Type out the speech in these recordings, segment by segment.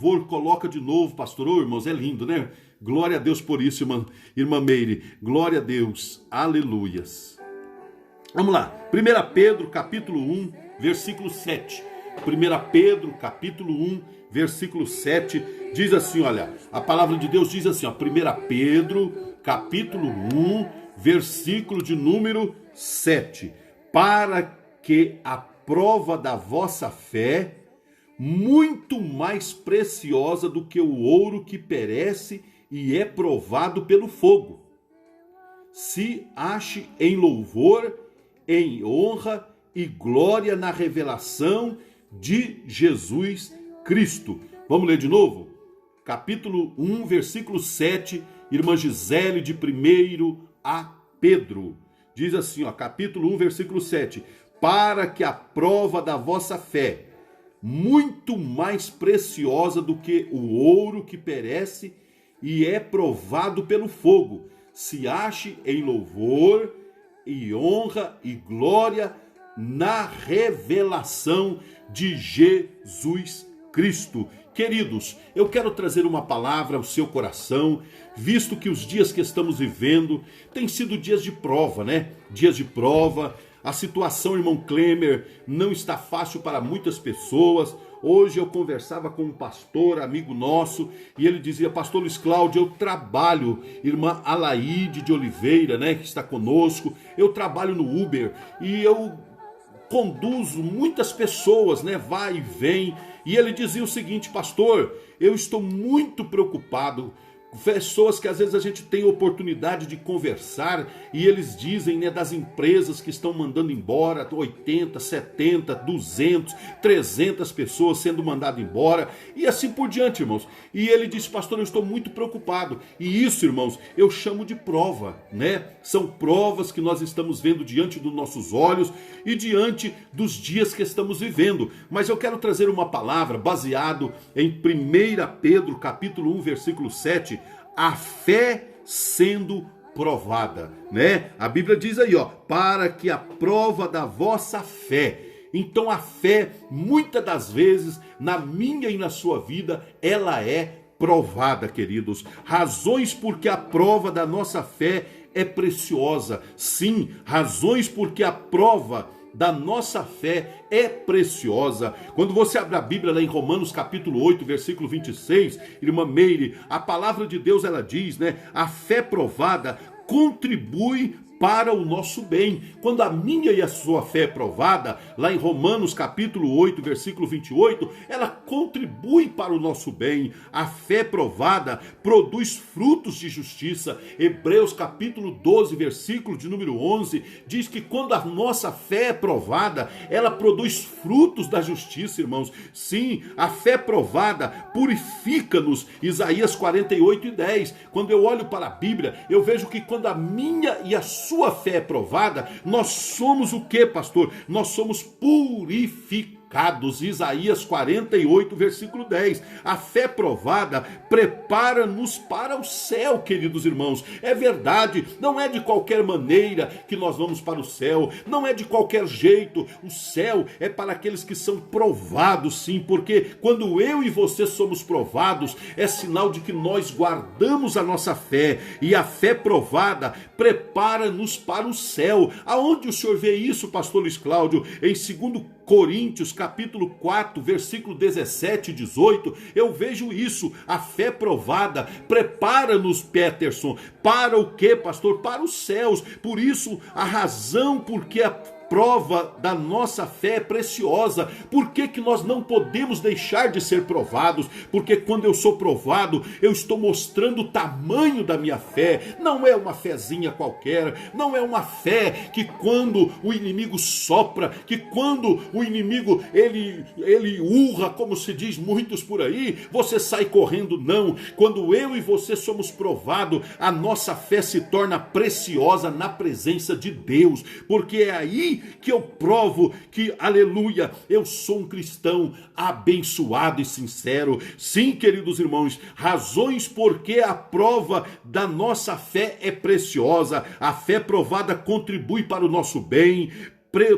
Coloca de novo, pastor. Ô, irmãos, é lindo, né? Glória a Deus por isso, irmã Meire. Glória a Deus. Aleluias. Vamos lá. 1 Pedro, capítulo 1, versículo 7. 1 Pedro, capítulo 1, versículo 7. Diz assim, olha. A palavra de Deus diz assim, ó. 1 Pedro, capítulo 1, versículo de número 7. Para que a prova da vossa fé, muito mais preciosa do que o ouro que perece e é provado pelo fogo, se ache em louvor, em honra e glória na revelação de Jesus Cristo. Vamos ler de novo? Capítulo 1, versículo 7, irmã Gisele, de 1 a Pedro. Diz assim, ó, capítulo 1, versículo 7. Para que a prova da vossa fé, muito mais preciosa do que o ouro que perece e é provado pelo fogo, se ache em louvor e honra e glória na revelação de Jesus Cristo. Queridos, eu quero trazer uma palavra ao seu coração, visto que os dias que estamos vivendo têm sido dias de prova, né? Dias de prova. A situação, irmão Klemer, não está fácil para muitas pessoas. Hoje eu conversava com um pastor, amigo nosso, e ele dizia, pastor Luiz Cláudio, eu trabalho, irmã Alaide de Oliveira, né, que está conosco, eu trabalho no Uber, e eu conduzo muitas pessoas, né, vai e vem, e ele dizia o seguinte, pastor, eu estou muito preocupado, pessoas que às vezes a gente tem oportunidade de conversar e eles dizem, né, das empresas que estão mandando embora 80, 70, 200, 300 pessoas sendo mandadas embora e assim por diante, irmãos. E ele disse, pastor, eu estou muito preocupado. E isso, irmãos, eu chamo de prova, né? São provas que nós estamos vendo diante dos nossos olhos e diante dos dias que estamos vivendo. Mas eu quero trazer uma palavra baseado em 1 Pedro, capítulo 1, versículo 7, a fé sendo provada, né? A Bíblia diz aí, ó, para que a prova da vossa fé. Então a fé, muitas das vezes, na minha e na sua vida, ela é provada, queridos. Razões porque a prova da nossa fé é preciosa. Sim, razões porque a prova da nossa fé é preciosa. Quando você abre a Bíblia lá em Romanos capítulo 8, versículo 26, irmã Meire, a palavra de Deus ela diz, né? A fé provada contribui para o nosso bem. Quando a minha e a sua fé é provada, lá em Romanos capítulo 8, versículo 28, ela contribui para o nosso bem. A fé provada produz frutos de justiça. Hebreus capítulo 12, versículo de número 11, diz que quando a nossa fé é provada, ela produz frutos da justiça, irmãos. Sim, a fé provada purifica-nos. Isaías 48 e 10. Quando eu olho para a Bíblia, eu vejo que quando a minha e a sua fé é provada, nós somos o que, pastor? Nós somos purificados. Isaías 48, versículo 10. A fé provada prepara-nos para o céu, queridos irmãos. É verdade, não é de qualquer maneira que nós vamos para o céu, não é de qualquer jeito. O céu é para aqueles que são provados, sim, porque quando eu e você somos provados, é sinal de que nós guardamos a nossa fé, e a fé provada prepara-nos para o céu. Aonde o senhor vê isso, pastor Luiz Cláudio? Em 2 Coríntios, capítulo 4, versículo 17 e 18, eu vejo isso. A fé provada prepara-nos, Peterson, para o que, pastor? Para os céus. Por isso, a razão por que a prova da nossa fé é preciosa. Por que que nós não podemos deixar de ser provados? Porque quando eu sou provado, eu estou mostrando o tamanho da minha fé. Não é uma fezinha qualquer, não é uma fé que quando o inimigo sopra, que quando o inimigo ele urra, como se diz muitos por aí, você sai correndo. Não. Quando eu e você somos provados, a nossa fé se torna preciosa na presença de Deus, porque é aí que eu provo que, aleluia, eu sou um cristão abençoado e sincero. Sim, queridos irmãos, razões porque a prova da nossa fé é preciosa. A fé provada contribui para o nosso bem,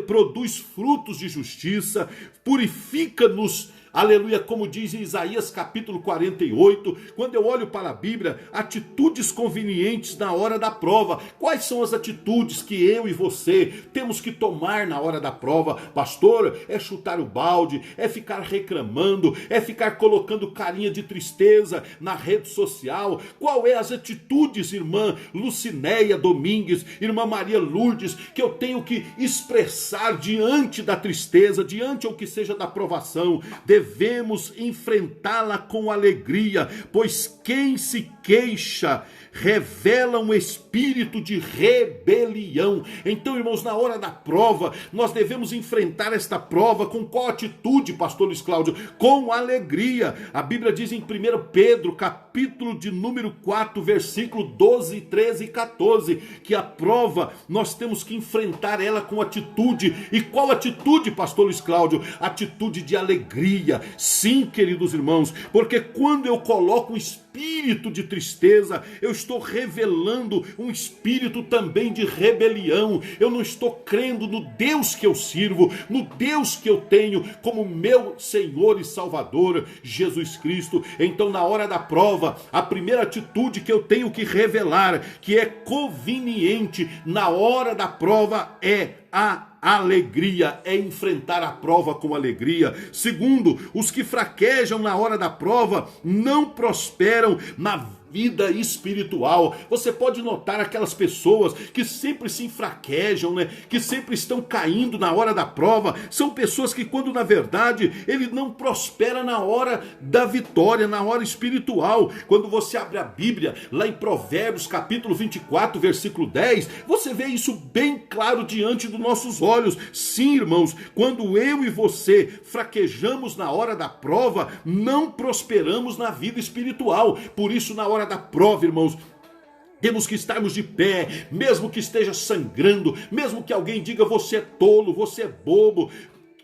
produz frutos de justiça, purifica-nos aleluia, como diz em Isaías capítulo 48, quando eu olho para a Bíblia, atitudes convenientes na hora da prova. Quais são as atitudes que eu e você temos que tomar na hora da prova? Pastor, é chutar o balde, é ficar reclamando, é ficar colocando carinha de tristeza na rede social? Qual é as atitudes, irmã Lucinéia Domingues, irmã Maria Lourdes, que eu tenho que expressar diante da tristeza, diante ou que seja da provação? Devemos enfrentá-la com alegria, pois quem se queixa revela um espírito de rebelião. Então, irmãos, na hora da prova, nós devemos enfrentar esta prova com qual atitude, pastor Luiz Cláudio? Com alegria. A Bíblia diz em 1 Pedro, capítulo de número 4, versículo 12, 13 e 14, que a prova, nós temos que enfrentar ela com atitude. E qual atitude, pastor Luiz Cláudio? Atitude de alegria. Sim, queridos irmãos, porque quando eu coloco um espírito de tristeza, eu estou revelando um espírito também de rebelião. Eu não estou crendo no Deus que eu sirvo, no Deus que eu tenho como meu Senhor e Salvador, Jesus Cristo. Então, na hora da prova, a primeira atitude que eu tenho que revelar, que é conveniente na hora da prova, é a alegria, é enfrentar a prova com alegria. Segundo, os que fraquejam na hora da prova não prosperam na vida espiritual. Você pode notar aquelas pessoas que sempre se enfraquejam, né? Que sempre estão caindo na hora da prova. São pessoas que, quando na verdade ele não prospera na hora da vitória, na hora espiritual. Quando você abre a Bíblia, lá em Provérbios capítulo 24, versículo 10, você vê isso bem claro diante dos nossos olhos. Sim, irmãos, quando eu e você fraquejamos na hora da prova, não prosperamos na vida espiritual. Por isso, na hora da prova, irmãos, temos que estarmos de pé, mesmo que esteja sangrando, mesmo que alguém diga você é tolo, você é bobo.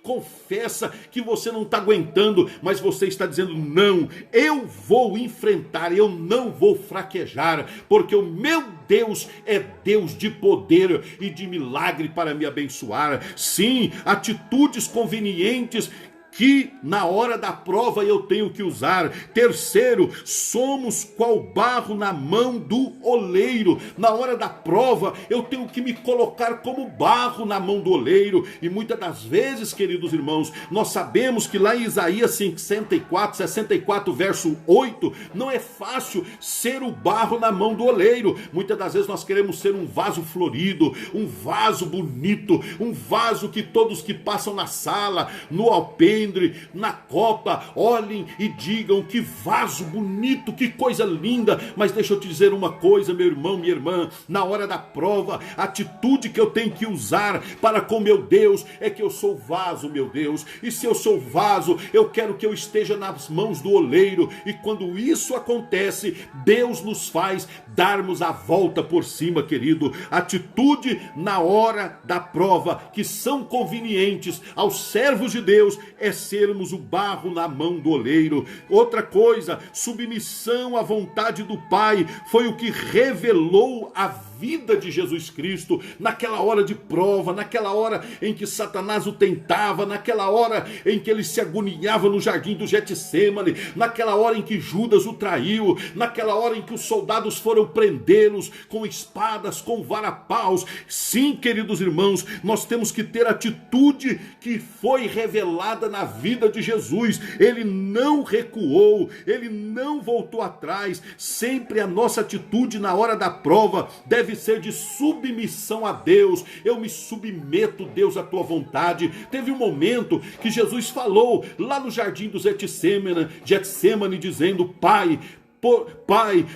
Confessa que você não está aguentando, mas você está dizendo não, eu vou enfrentar, eu não vou fraquejar, porque o meu Deus é Deus de poder e de milagre para me abençoar. Sim, atitudes convenientes que na hora da prova eu tenho que usar. Terceiro, somos qual barro na mão do oleiro. Na hora da prova eu tenho que me colocar como barro na mão do oleiro. E muitas das vezes, queridos irmãos, nós sabemos que lá em Isaías 64 verso 8, não é fácil ser o barro na mão do oleiro. Muitas das vezes nós queremos ser um vaso florido, um vaso bonito, um vaso que todos que passam na sala, no alpendre, na copa, olhem e digam que vaso bonito, que coisa linda. Mas deixa eu te dizer uma coisa, meu irmão, minha irmã, na hora da prova, a atitude que eu tenho que usar para com meu Deus é que eu sou vaso, meu Deus, e se eu sou vaso, eu quero que eu esteja nas mãos do oleiro, e quando isso acontece, Deus nos faz darmos a volta por cima, querido. Atitude na hora da prova, que são convenientes aos servos de Deus, é sermos o barro na mão do oleiro. Outra coisa, submissão à vontade do Pai, foi o que revelou a vida de Jesus Cristo, naquela hora de prova, naquela hora em que Satanás o tentava, naquela hora em que ele se agoniava no jardim do Getsêmani, naquela hora em que Judas o traiu, naquela hora em que os soldados foram prendê-los com espadas, com varapaus. Sim, queridos irmãos, nós temos que ter a atitude que foi revelada na vida de Jesus. Ele não recuou, ele não voltou atrás. Sempre a nossa atitude na hora da prova deve ser de submissão a Deus. Eu me submeto, Deus, à tua vontade. Teve um momento que Jesus falou lá no jardim do Getsêmani, dizendo: Pai,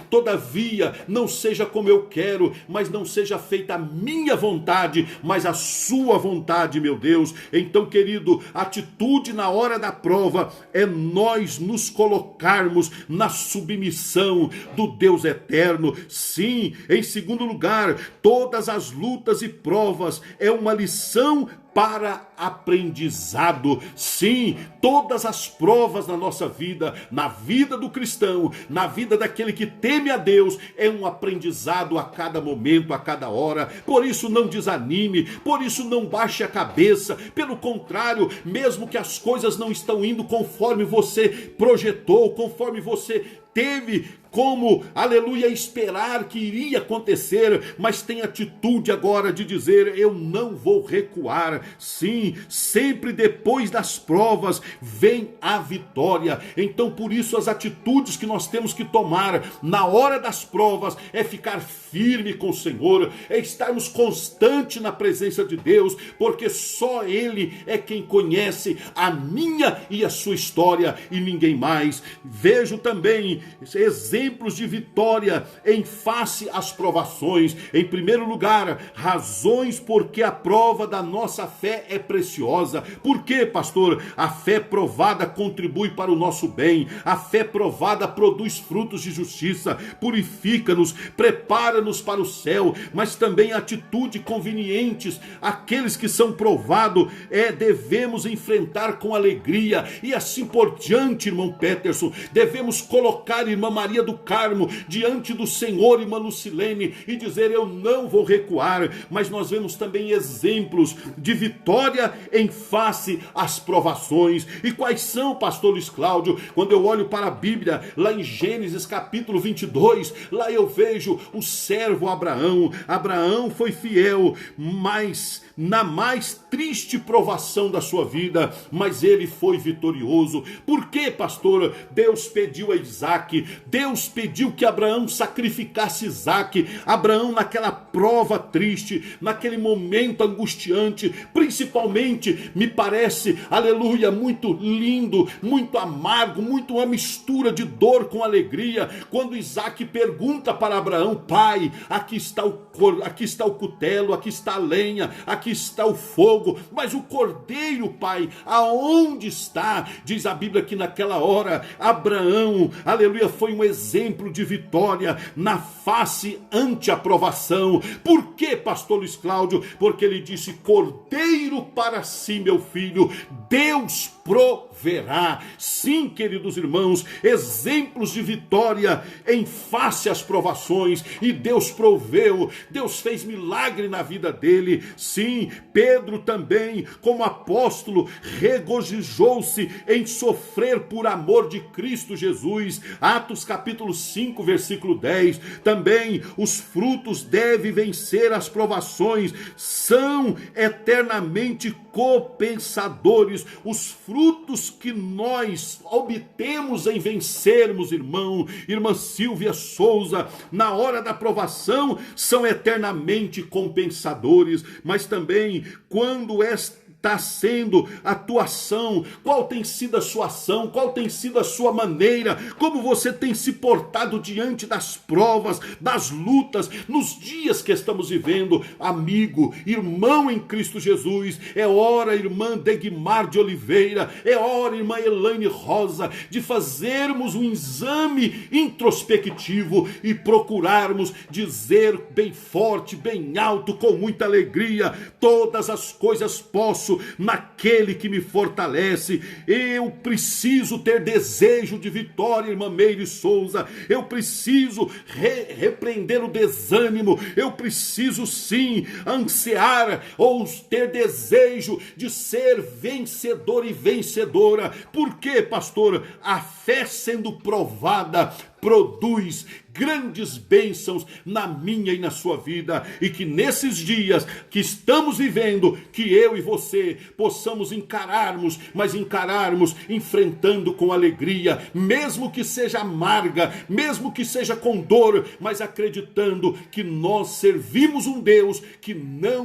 todavia, não seja como eu quero, mas não seja feita a minha vontade, mas a sua vontade, meu Deus. Então, querido, a atitude na hora da prova é nós nos colocarmos na submissão do Deus eterno. Sim, em segundo lugar, todas as lutas e provas é uma lição para aprendizado. Sim, todas as provas na nossa vida, na vida do cristão, na vida daquele que teme a Deus, é um aprendizado a cada momento, a cada hora. Por isso não desanime, por isso não baixe a cabeça. Pelo contrário, mesmo que as coisas não estão indo conforme você projetou, conforme você teve como, aleluia, esperar que iria acontecer, mas tem atitude agora de dizer: eu não vou recuar. Sim, sempre depois das provas vem a vitória. Então por isso as atitudes que nós temos que tomar na hora das provas é ficar firme com o Senhor, é estarmos constante na presença de Deus, porque só Ele é quem conhece a minha e a sua história e ninguém mais. Vejo também exemplos de vitória em face às provações. Em primeiro lugar, razões porque a prova da nossa fé é preciosa. Por quê, pastor? A fé provada contribui para o nosso bem. A fé provada produz frutos de justiça, purifica-nos, prepara-nos para o céu, mas também atitude convenientes. Aqueles que são provados devemos enfrentar com alegria e assim por diante, irmão Peterson. Devemos colocar irmã Maria do Carmo diante do Senhor, irmã Lucilene, e dizer: eu não vou recuar. Mas nós vemos também exemplos de vitória em face às provações. E quais são, pastor Luiz Cláudio? Quando eu olho para a Bíblia, lá em Gênesis capítulo 22, lá eu vejo o servo Abraão. Abraão foi fiel, mas na mais triste provação da sua vida, mas ele foi vitorioso. Por quê, pastor? Deus pediu a Isaac, Deus pediu que Abraão sacrificasse Isaac. Abraão, naquela prova triste, naquele momento angustiante, principalmente, me parece, aleluia, muito lindo, muito amargo, muito uma mistura de dor com alegria, quando Isaac pergunta para Abraão: pai, aqui está o cutelo, aqui está a lenha, aqui está o fogo, mas o cordeiro, pai, aonde está? Diz a Bíblia que naquela hora Abraão, aleluia, foi um exemplo de vitória na face ante a provação. Por que, pastor Luiz Cláudio? Porque ele disse: cordeiro para si, meu filho, Deus proverá. Sim, queridos irmãos, exemplos de vitória em face às provações, e Deus proveu, Deus fez milagre na vida dele. Sim, Pedro também, como apóstolo, regozijou-se em sofrer por amor de Cristo Jesus. Atos capítulo 5, versículo 10. Também os frutos devem vencer as provações, são eternamente compensadores. Os frutos que nós obtemos em vencermos, irmã Silvia Souza, na hora da provação, são eternamente compensadores. Mas também quando está sendo a tua ação, qual tem sido a sua ação, qual tem sido a sua maneira, como você tem se portado diante das provas, das lutas, nos dias que estamos vivendo. Amigo, irmão em Cristo Jesus, é hora, irmã Degmar de Oliveira, é hora, irmã Elaine Rosa, de fazermos um exame introspectivo e procurarmos dizer bem forte, bem alto, com muita alegria: todas as coisas posso naquele que me fortalece. Eu preciso ter desejo de vitória, irmã Meire Souza. Eu preciso repreender o desânimo. Eu preciso sim ansiar ou ter desejo de ser vencedor e vencedora. Por quê, pastor? A fé sendo provada produz grandes bênçãos na minha e na sua vida, e que nesses dias que estamos vivendo, que eu e você possamos encararmos, mas encararmos enfrentando com alegria, mesmo que seja amarga, mesmo que seja com dor, mas acreditando que nós servimos um Deus que não